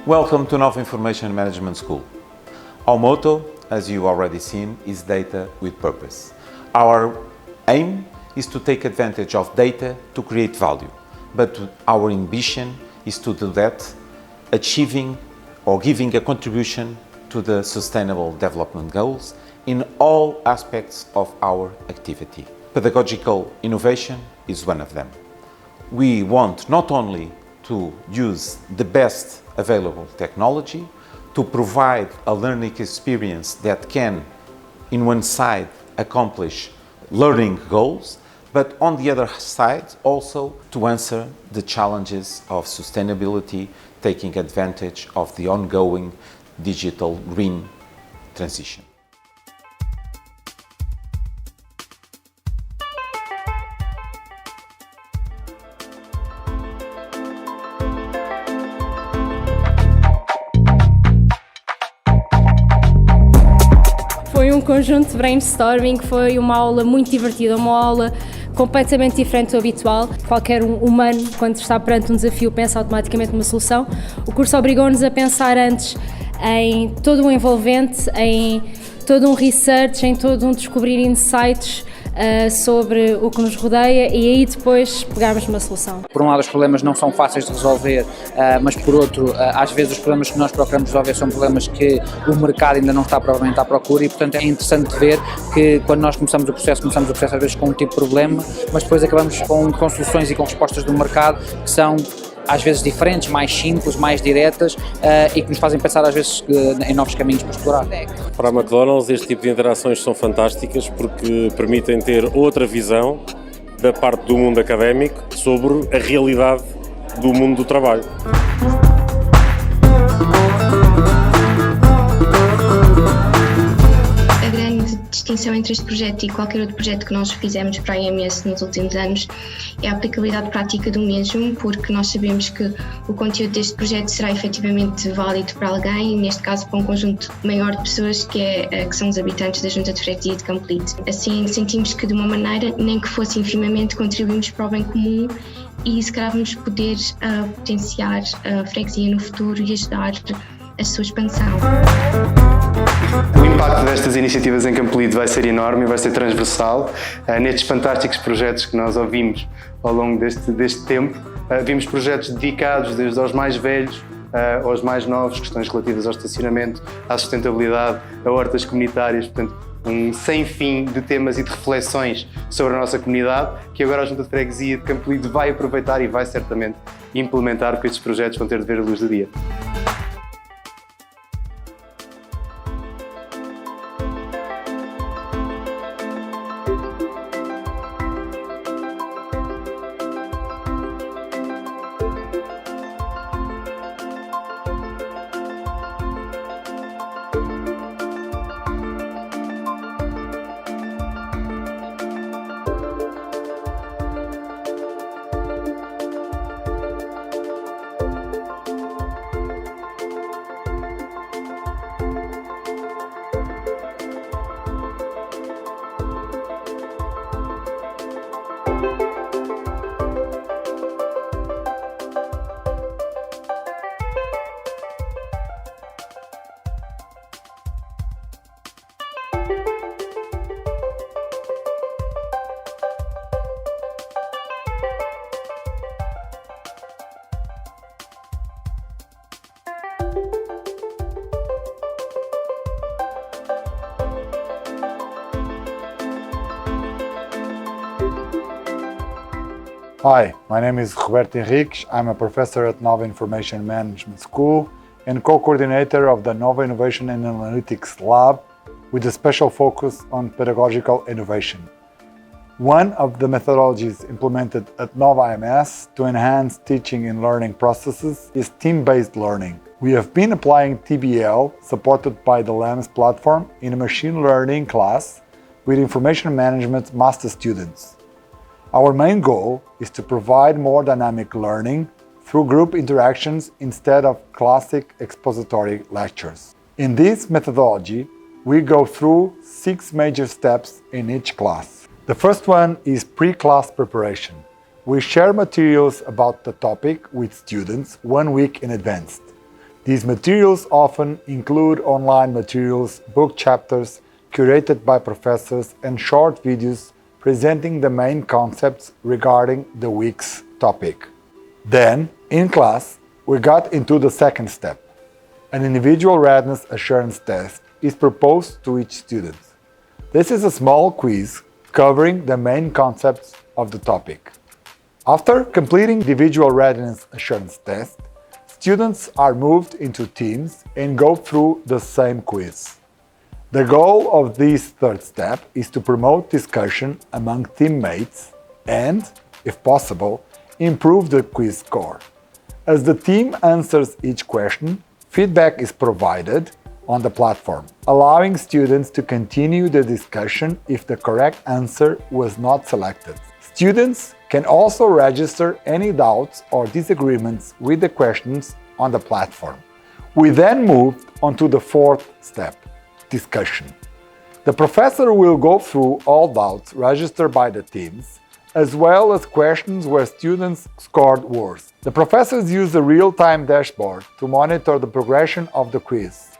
Welcome to Nova Information Management School. Our motto, as you already seen, is data with purpose. Our aim is to take advantage of data to create value, but our ambition is to do that achieving or giving a contribution to the Sustainable Development Goals in all aspects of our activity. Pedagogical innovation is one of them. We want not only to use the best available technology to provide a learning experience that can, in one side, accomplish learning goals, but on the other side, also to answer the challenges of sustainability, taking advantage of the ongoing digital green transition. Foi um conjunto de brainstorming, foi uma aula muito divertida, uma aula completamente diferente do habitual. Qualquer humano, quando está perante um desafio, pensa automaticamente numa solução. O curso obrigou-nos a pensar antes em todo um envolvente, em todo um research, em todo um descobrir insights sobre o que nos rodeia e aí depois pegarmos uma solução. Por um lado, os problemas não são fáceis de resolver, mas por outro, às vezes os problemas que nós procuramos resolver são problemas que o mercado ainda não está provavelmente à procura e, portanto, é interessante ver que quando nós começamos o processo às vezes com um tipo de problema, mas depois acabamos com soluções e com respostas do mercado que são às vezes diferentes, mais simples, mais diretas e que nos fazem pensar às vezes em novos caminhos para explorar. Para a McDonald's este tipo de interações são fantásticas porque permitem ter outra visão da parte do mundo académico sobre a realidade do mundo do trabalho. A distinção entre este projeto e qualquer outro projeto que nós fizemos para a IMS nos últimos anos é a aplicabilidade prática do mesmo, porque nós sabemos que o conteúdo deste projeto será efetivamente válido para alguém, neste caso para um conjunto maior de pessoas que são os habitantes da Junta de Freguesia de Campolide. Assim sentimos que de uma maneira, nem que fosse infimamente, contribuímos para o bem comum e se calhar vamos poder potenciar a freguesia no futuro e ajudar a sua expansão. O impacto destas iniciativas em Campolide vai ser enorme e vai ser transversal. Nestes fantásticos projetos que nós ouvimos ao longo deste tempo, vimos projetos dedicados desde aos mais velhos aos mais novos, questões relativas ao estacionamento, à sustentabilidade, a hortas comunitárias, portanto, um sem fim de temas e de reflexões sobre a nossa comunidade, que agora a Junta de Freguesia de Campolide vai aproveitar e vai certamente implementar, porque estes projetos vão ter de ver a luz do dia. Hi, my name is Roberto Henriques. I'm a professor at Nova Information Management School and co-coordinator of the Nova Innovation and Analytics Lab with a special focus on pedagogical innovation. One of the methodologies implemented at Nova IMS to enhance teaching and learning processes is team-based learning. We have been applying TBL, supported by the LAMS platform, in a machine learning class with information management master students. Our main goal is to provide more dynamic learning through group interactions instead of classic expository lectures. In this methodology, we go through 6 major steps in each class. The first one is pre-class preparation. We share materials about the topic with students 1 week in advance. These materials often include online materials, book chapters curated by professors, and short videos presenting the main concepts regarding the week's topic. Then, in class, we got into the second step. An individual readiness assurance test is proposed to each student. This is a small quiz covering the main concepts of the topic. After completing the individual readiness assurance test, students are moved into teams and go through the same quiz. The goal of this third step is to promote discussion among teammates and, if possible, improve the quiz score. As the team answers each question, feedback is provided on the platform, allowing students to continue the discussion if the correct answer was not selected. Students can also register any doubts or disagreements with the questions on the platform. We then moved on to the fourth step, discussion. The professor will go through all doubts registered by the teams, as well as questions where students scored worse. The professors use a real-time dashboard to monitor the progression of the quiz.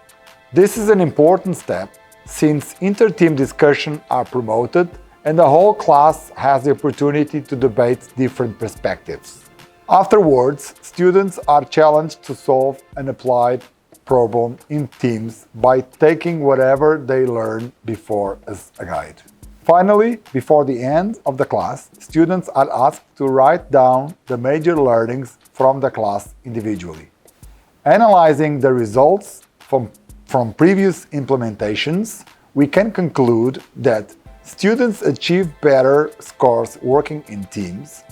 This is an important step since inter-team discussions are promoted and the whole class has the opportunity to debate different perspectives. Afterwards, students are challenged to solve an applied problem in teams by taking whatever they learned before as a guide. Finally, before the end of the class, students are asked to write down the major learnings from the class individually. Analyzing the results from previous implementations, we can conclude that students achieve better scores working in teams.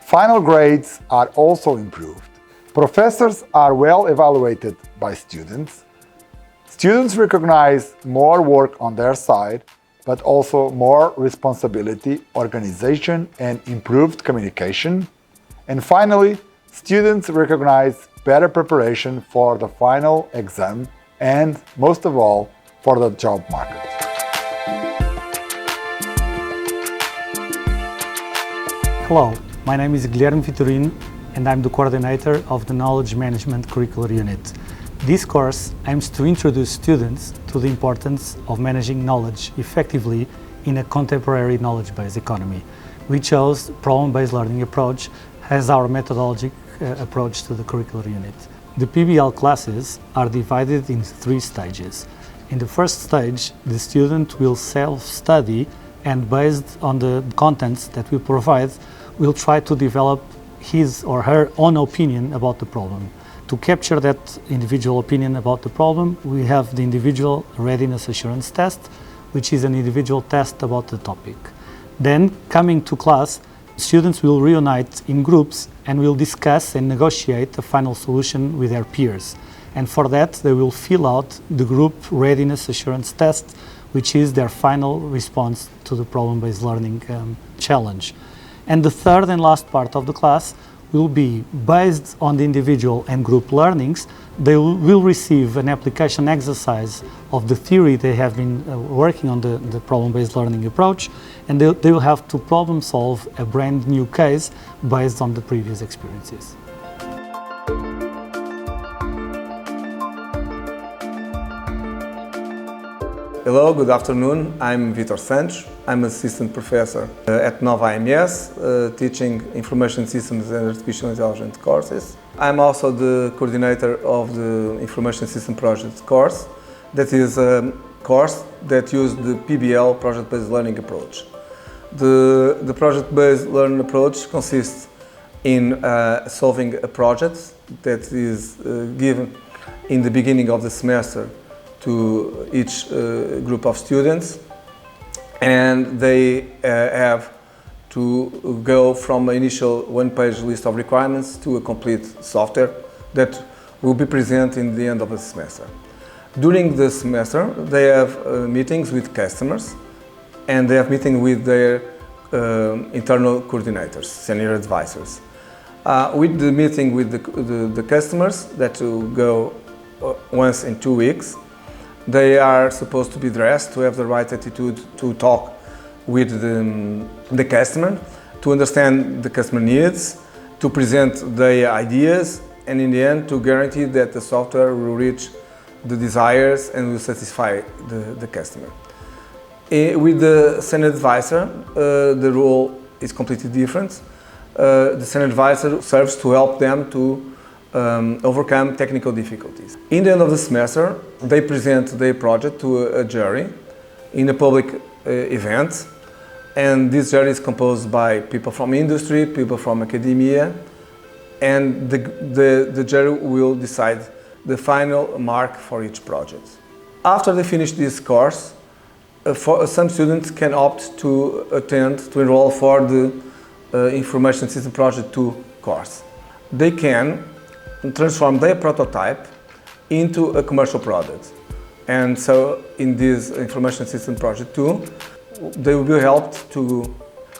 Final grades are also improved. Professors are well evaluated by students. Students recognize more work on their side, but also more responsibility, organization, and improved communication. And finally, students recognize better preparation for the final exam and, most of all, for the job market. Hello, my name is Guilherme Vitorino and I'm the coordinator of the Knowledge Management Curricular Unit. This course aims to introduce students to the importance of managing knowledge effectively in a contemporary knowledge-based economy. We chose problem-based learning approach as our methodologic approach to the curricular unit. The PBL classes are divided in 3 stages. In the first stage, the student will self-study and based on the contents that we provide, will try to develop his or her own opinion about the problem. To capture that individual opinion about the problem, we have the individual readiness assurance test, which is an individual test about the topic. Then, coming to class, students will reunite in groups and will discuss and negotiate a final solution with their peers. And for that, they will fill out the group readiness assurance test, which is their final response to the problem-based learning challenge. And the third and last part of the class will be based on the individual and group learnings. They will receive an application exercise of the theory they have been working on the problem-based learning approach, and they will have to problem solve a brand new case based on the previous experiences. Hello, good afternoon. I'm Vitor Santos. I'm assistant professor at Nova IMS, teaching information systems and artificial intelligence courses. I'm also the coordinator of the information system project course. That is a course that uses the PBL, project-based learning approach. The project-based learning approach consists in solving a project that is given in the beginning of the semester to each group of students, and they have to go from an initial one-page list of requirements to a complete software that will be presented in the end of the semester. During the semester, they have meetings with customers and they have meetings with their internal coordinators, senior advisors. With the meeting with the customers that will go once in 2 weeks, they are supposed to be dressed, to have the right attitude to talk with the customer, to understand the customer needs, to present their ideas and in the end to guarantee that the software will reach the desires and will satisfy the customer. With the senior advisor, the role is completely different. The senior advisor serves to help them to overcome technical difficulties. In the end of the semester, they present their project to a jury in a public event, and this jury is composed by people from industry, people from academia, and the jury will decide the final mark for each project. After they finish this course, some students can opt to enroll for the Information System Project 2 course. They can transform their prototype into a commercial product. And so in this Information System Project 2, they will be helped to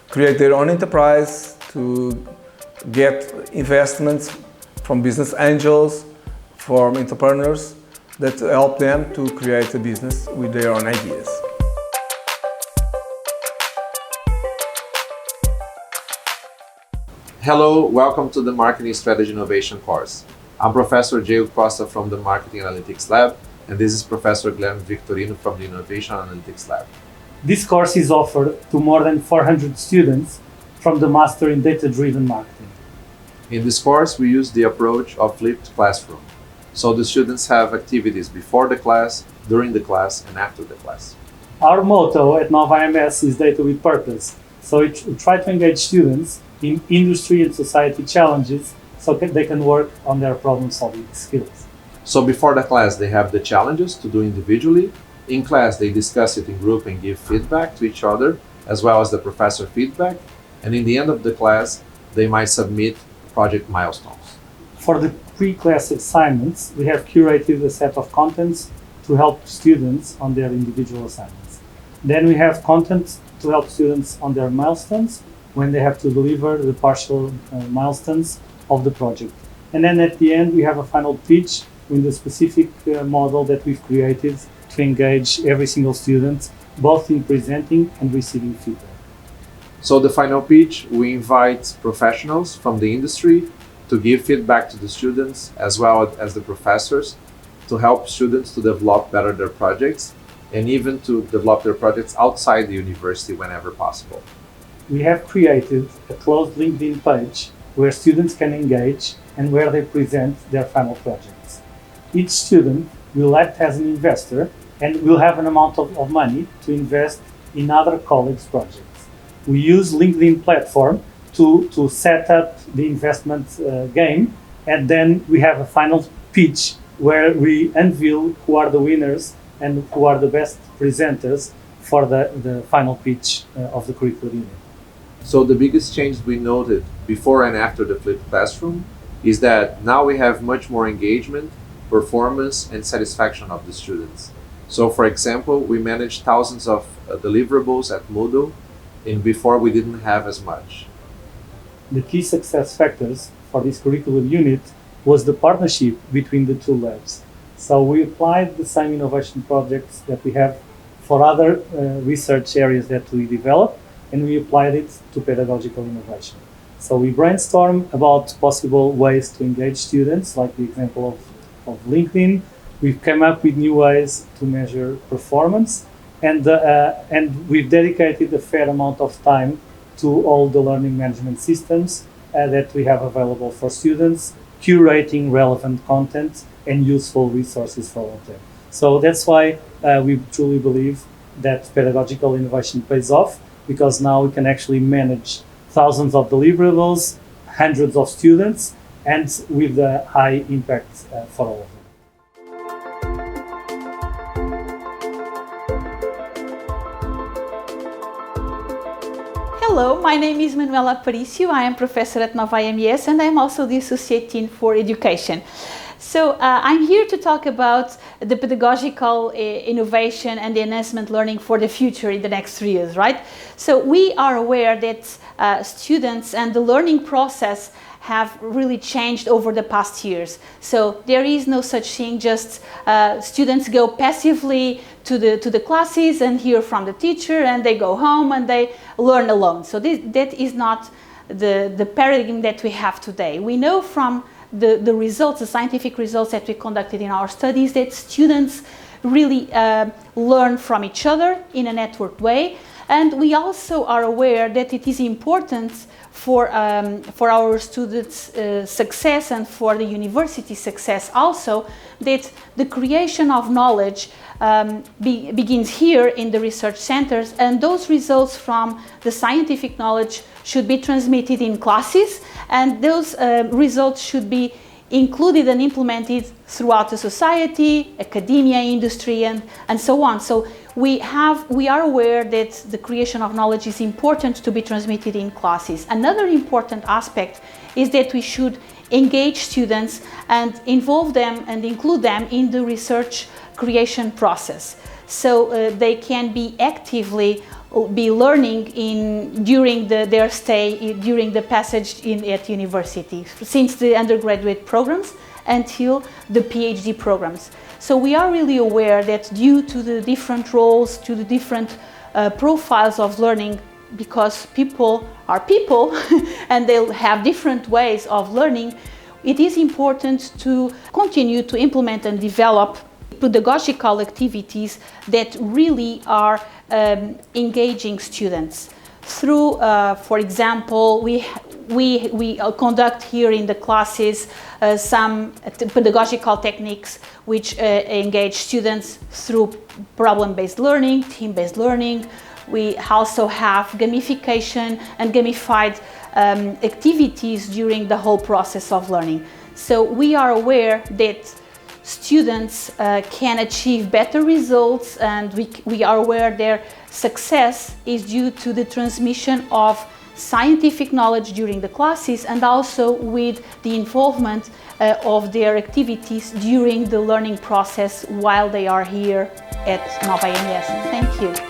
create their own enterprise, to get investments from business angels, from entrepreneurs that help them to create a business with their own ideas. Hello, welcome to the Marketing Strategy Innovation course. I'm Professor Diego Costa from the Marketing Analytics Lab, and this is Professor Guilherme Victorino from the Innovation Analytics Lab. This course is offered to more than 400 students from the Master in Data-Driven Marketing. In this course, we use the approach of flipped classroom. So the students have activities before the class, during the class, and after the class. Our motto at Nova IMS is Data with Purpose. So we try to engage students in industry and society challenges so they can work on their problem-solving skills. So before the class, they have the challenges to do individually. In class, they discuss it in group and give feedback to each other, as well as the professor feedback. And in the end of the class, they might submit project milestones. For the pre-class assignments, we have curated a set of contents to help students on their individual assignments. Then we have content to help students on their milestones when they have to deliver the partial milestones of the project. And then at the end, we have a final pitch with the specific model that we've created to engage every single student, both in presenting and receiving feedback. So the final pitch, we invite professionals from the industry to give feedback to the students as well as the professors to help students to develop better their projects and even to develop their projects outside the university whenever possible. We have created a closed LinkedIn page where students can engage and where they present their final projects. Each student will act as an investor and will have an amount of money to invest in other colleagues' projects. We use LinkedIn platform to set up the investment game, and then we have a final pitch where we unveil who are the winners and who are the best presenters for the final pitch of the curriculum unit. So the biggest change we noted before and after the flipped classroom is that now we have much more engagement, performance, and satisfaction of the students. So for example, we managed thousands of deliverables at Moodle, and before we didn't have as much. The key success factors for this curriculum unit was the partnership between the two labs. So we applied the same innovation projects that we have for other research areas that we develop, and we applied it to pedagogical innovation. So we brainstormed about possible ways to engage students, like the example of LinkedIn. We've come up with new ways to measure performance, and we've dedicated a fair amount of time to all the learning management systems that we have available for students, curating relevant content and useful resources for all of them. So that's why we truly believe that pedagogical innovation pays off, because now we can actually manage thousands of deliverables, hundreds of students, and with a high impact for all of them. Hello, my name is Manuela Aparicio. I am professor at Nova IMS and I'm also the Associate Dean for Education. So I'm here to talk about the pedagogical innovation and the enhancement learning for the future in the next 3 years, right? So we are aware that students and the learning process have really changed over the past years. So there is no such thing, just students go passively to the classes and hear from the teacher and they go home and they learn alone. So that is not the paradigm that we have today. We know from the results, the scientific results that we conducted in our studies, that students really learn from each other in a networked way. And we also are aware that it is important for our students' success and for the university success also, that the creation of knowledge begins here in the research centers, and those results from the scientific knowledge should be transmitted in classes, and those results should be included and implemented throughout the society, academia, industry, and so on. So we are aware that the creation of knowledge is important to be transmitted in classes. Another important aspect is that we should engage students and involve them and include them in the research creation process. So they can be actively learning during their stay, during the passage at university, since the undergraduate programs until the PhD programs. So we are really aware that due to the different roles, to the different profiles of learning, because people are people and they'll have different ways of learning, it is important to continue to implement and develop pedagogical activities that really are engaging students. Through, for example, we conduct here in the classes some pedagogical techniques which engage students through problem-based learning, team-based learning. We also have gamification and gamified activities during the whole process of learning. So we are aware that students can achieve better results, and we are aware their success is due to the transmission of scientific knowledge during the classes, and also with the involvement of their activities during the learning process while they are here at Nova IMS. Thank you.